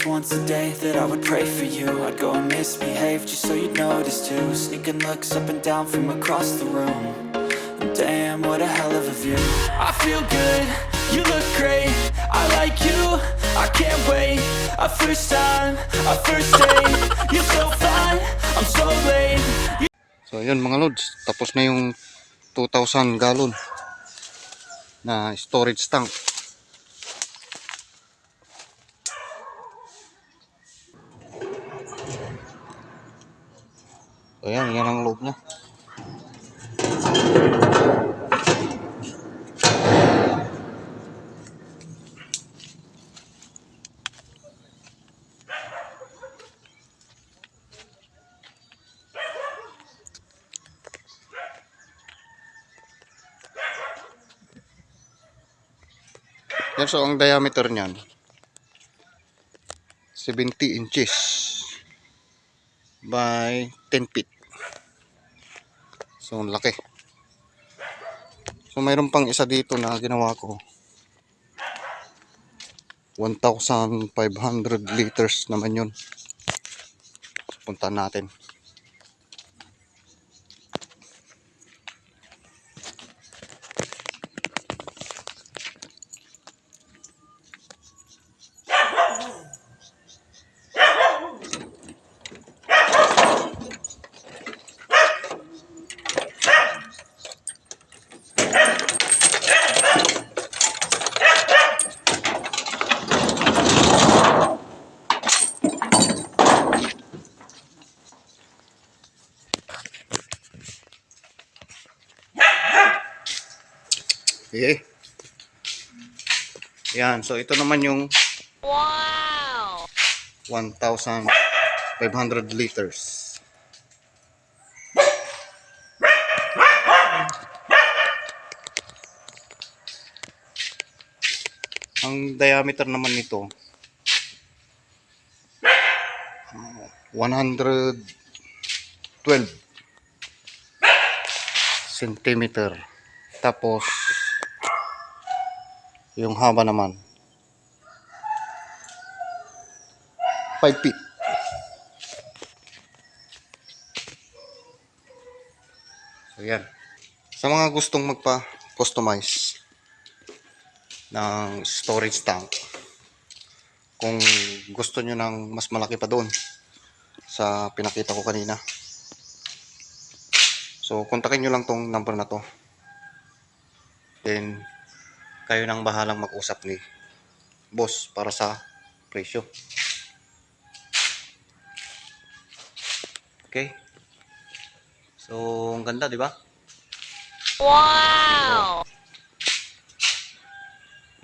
once a day that I would pray for you. I'd go and misbehave just so you'd notice too. Sneaking looks up and down from across the room. And damn, what a hell of a view. I feel good, you look great, I like you, I can't wait. A first time, a first date. You're so fine, I'm so late. So yun mga lods, tapos na yung 2,000 gallon na storage tank. So yan ang loob niya. Yan, so ang diameter niyan 70 inches by 10 feet. So laki. So mayroon pang isa dito na ginawa ko. 1,500 liters naman yun. Puntahan natin. Okay. Yan, so ito naman yung 1,500 liters. Ang diameter naman nito 112 centimeter. Tapos yung haba naman 5 feet. So yan. Sa mga gustong magpa-customize ng storage tank, kung gusto nyo ng mas malaki pa doon sa pinakita ko kanina, so kontakin nyo lang tong number na to, then kayo nang bahalang mag-usap ni boss para sa presyo. Okay, so ang ganda, di ba? Wow!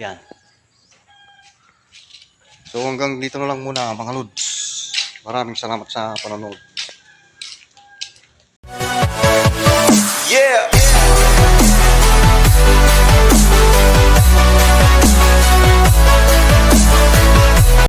Yan. So hanggang dito na lang muna mga lods. Maraming salamat sa panonood.